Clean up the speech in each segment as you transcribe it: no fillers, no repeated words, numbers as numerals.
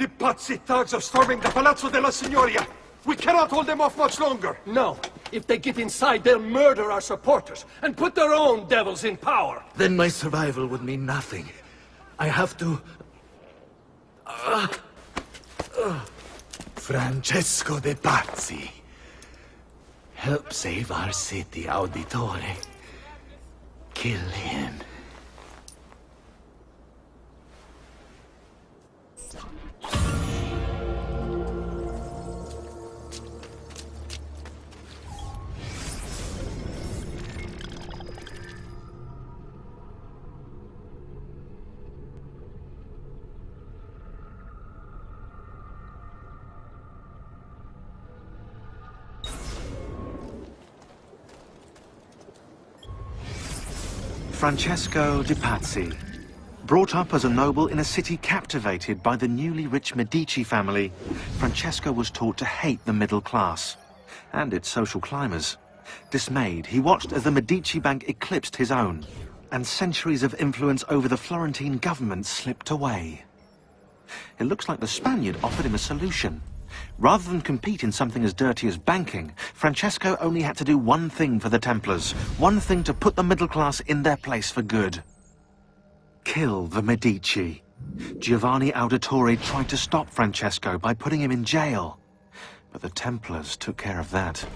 The Pazzi thugs are storming the Palazzo della Signoria! We cannot hold them off much longer! No. If they get inside, they'll murder our supporters and put their own devils in power. Then my survival would mean nothing. I have to... Francesco de Pazzi. Help save our city, Auditore. Kill him. Francesco de Pazzi. Brought up as a noble in a city captivated by the newly rich Medici family, Francesco was taught to hate the middle class and its social climbers. Dismayed, he watched as the Medici bank eclipsed his own, and centuries of influence over the Florentine government slipped away. It looks like the Spaniard offered him a solution. Rather than compete in something as dirty as banking, Francesco only had to do one thing for the Templars, one thing to put the middle class in their place for good. Kill the Medici. Giovanni Auditore tried to stop Francesco by putting him in jail, but the Templars took care of that.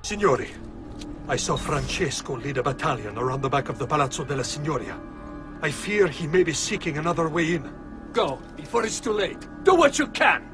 Signori, I saw Francesco lead a battalion around the back of the Palazzo della Signoria. I fear he may be seeking another way in. Go, before it's too late. Do what you can!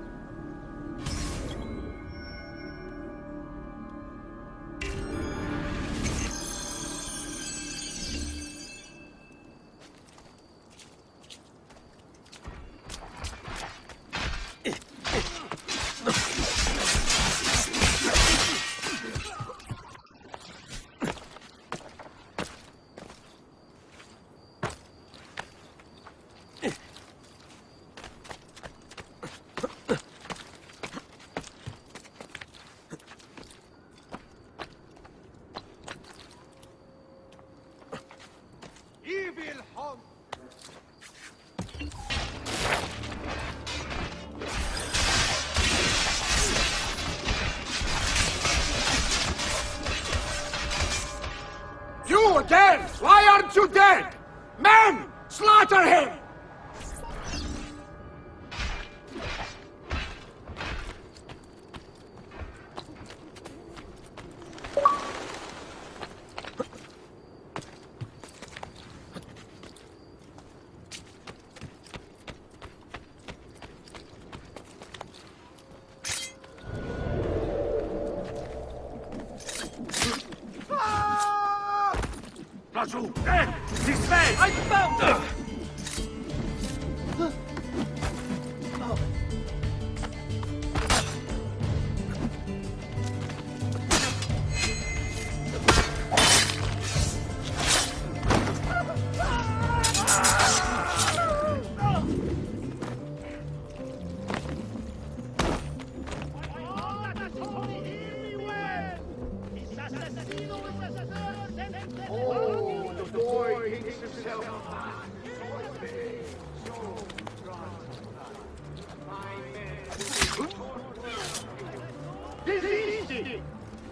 You again! Why aren't you dead? Men! Slaughter him! Laggiù! This way! I found her!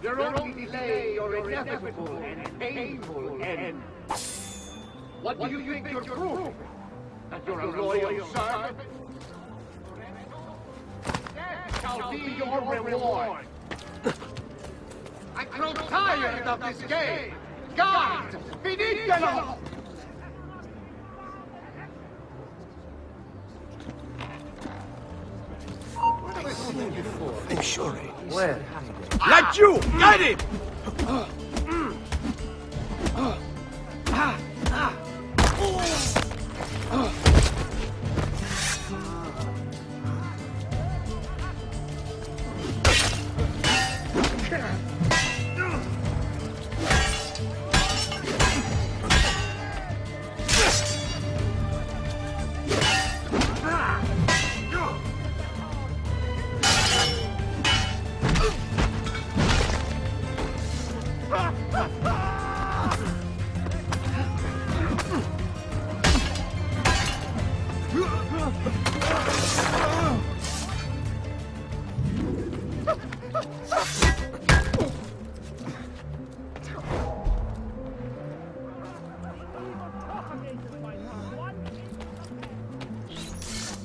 Your only delay your inevitable and painful end. What do you think you're proving? That you're a loyal servant? That shall be your reward. I grow tired of this game. Guards, finitelo! I'm sure. Where? Laggiù! Get him!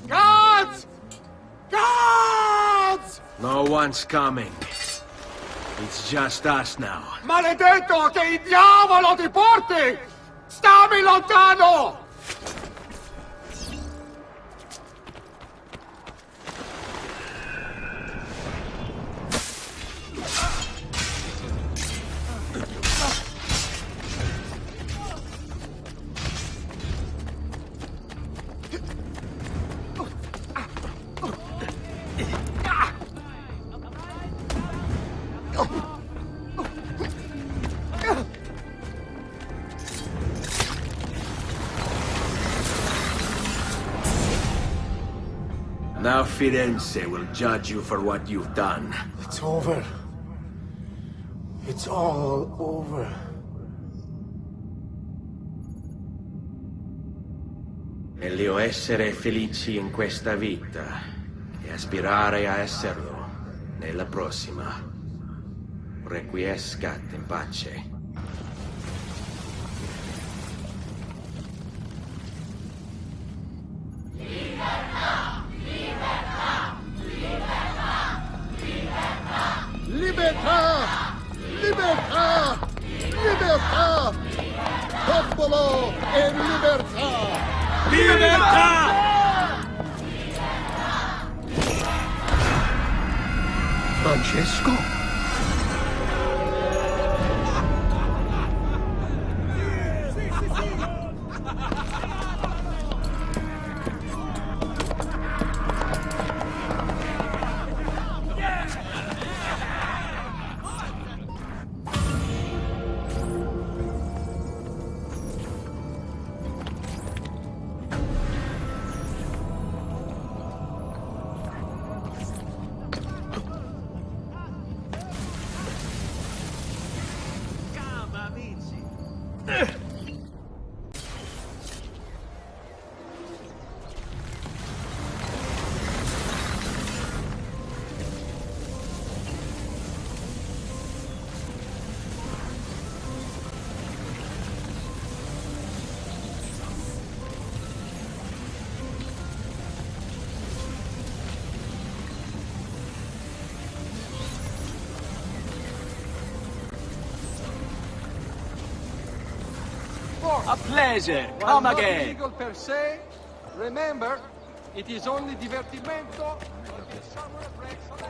Guards! Guards! No one's coming. It's just us now. Maledetto, che il diavolo ti porti! Stammi lontano! Now Firenze will judge you for what you've done. It's over. It's all over. Meglio essere felici in questa vita che aspirare a esserlo nella prossima. Requiescat in pace. Libertà! Libertà! Libertà! Popolo e libertà! Libertà! Francesco? A pleasure. Come While not again. illegal per se, remember, it is only divertimento. The summer breaks on it.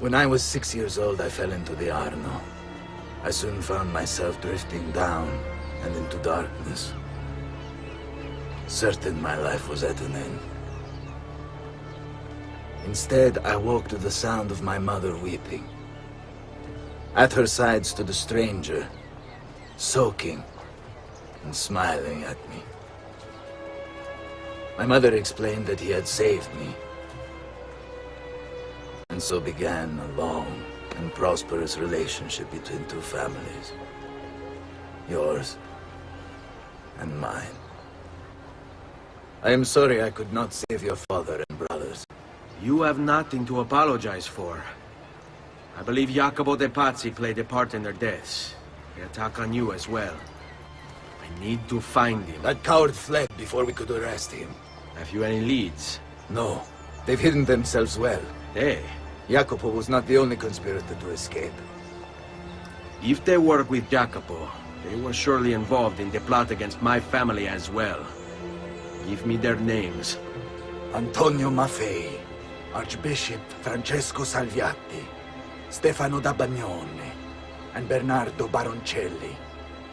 When I was 6 years old, I fell into the Arno. I soon found myself drifting down and into darkness. Certain my life was at an end. Instead, I woke to the sound of my mother weeping. At her side stood a stranger, soaking and smiling at me. My mother explained that he had saved me. And so began a long and prosperous relationship between two families. Yours and mine. I am sorry I could not save your father and brothers. You have nothing to apologize for. I believe Jacopo de Pazzi played a part in their deaths. They attack on you as well. I need to find him. That coward fled before we could arrest him. Have you any leads? No, they've hidden themselves well. Hey, Jacopo was not the only conspirator to escape. if they work with Jacopo, they were surely involved in the plot against my family as well. Give me their names. Antonio Maffei, Archbishop Francesco Salviati, Stefano da Bagnone, and Bernardo Baroncelli.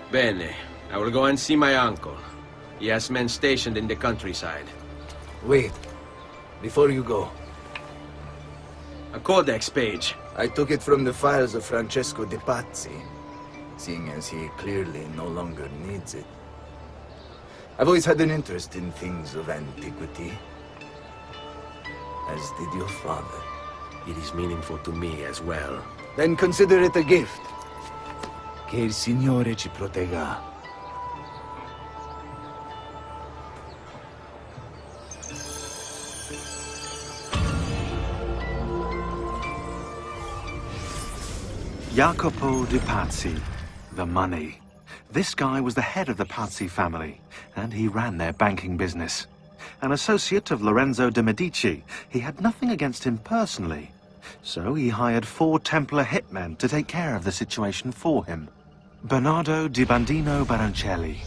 Bene. I will go and see my uncle. He has men stationed in the countryside. Wait, before you go, A codex page. I took it from the files of Francesco de Pazzi, seeing as he clearly no longer needs it. I've always had an interest in things of antiquity. as did your father. It is meaningful to me as well. Then consider it a gift. Che il Signore ci protegga. Jacopo de Pazzi, the money. This guy was the head of the Pazzi family, and he ran their banking business. An associate of Lorenzo de' Medici, he had nothing against him personally. So he hired 4 Templar hitmen to take care of the situation for him. Bernardo di Bandino Baroncelli.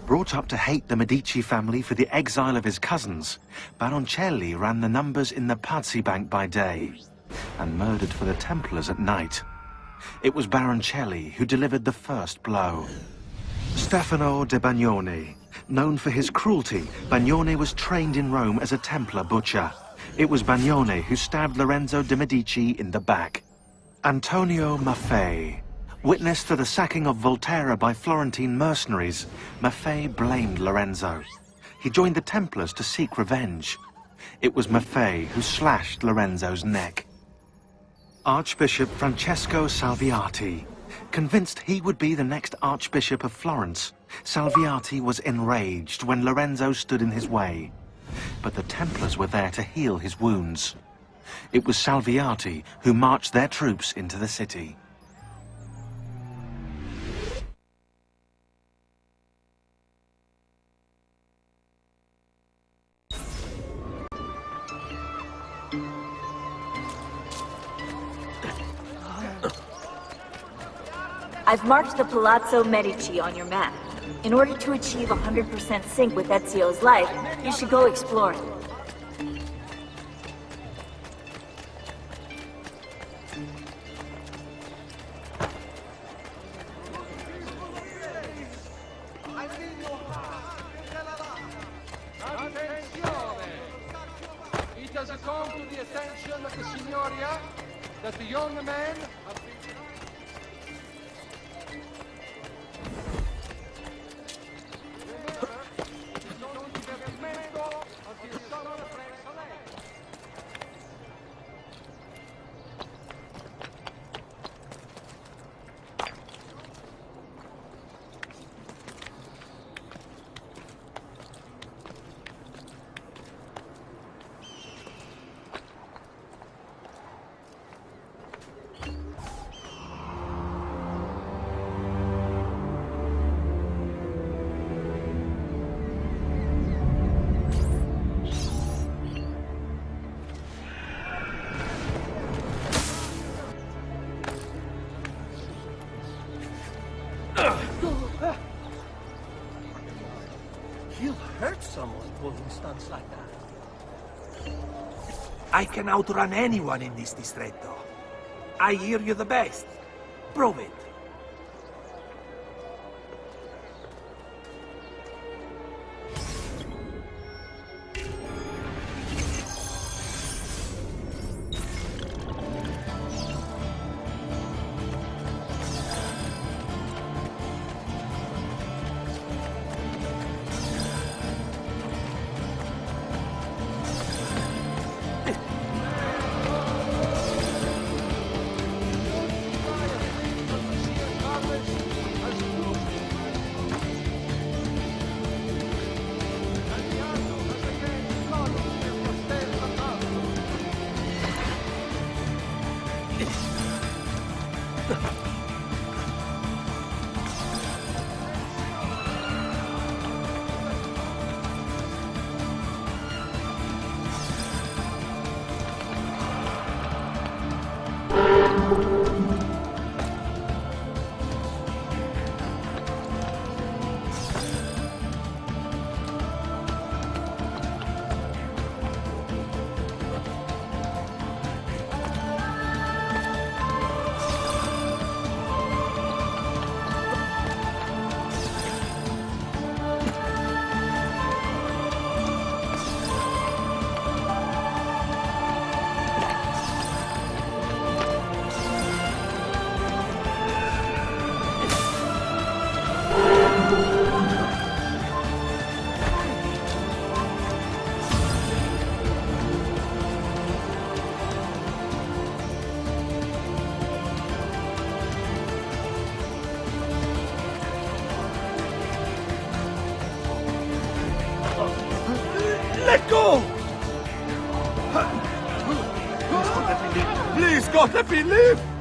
Brought up to hate the Medici family for the exile of his cousins, Baroncelli ran the numbers in the Pazzi bank by day, and murdered for the Templars at night. It was Baroncelli who delivered the first blow. Stefano de Bagnone. Known for his cruelty, Bagnone was trained in Rome as a Templar butcher. It was Bagnone who stabbed Lorenzo de' Medici in the back. Antonio Maffei. Witness to the sacking of Volterra by Florentine mercenaries, Maffei blamed Lorenzo. He joined the Templars to seek revenge. It was Maffei who slashed Lorenzo's neck. Archbishop Francesco Salviati. Convinced he would be the next Archbishop of Florence, Salviati was enraged when Lorenzo stood in his way. But the Templars were there to heal his wounds. It was Salviati who marched their troops into the city. I've marked the Palazzo Medici on your map. In order to achieve 100% sync with Ezio's life, you should go explore it. It has come to the attention of the Signoria that the young man You've hurt someone pulling stunts like that. I can outrun anyone in this distretto. I hear you the best. Prove it. Let go! Please, God, let me live!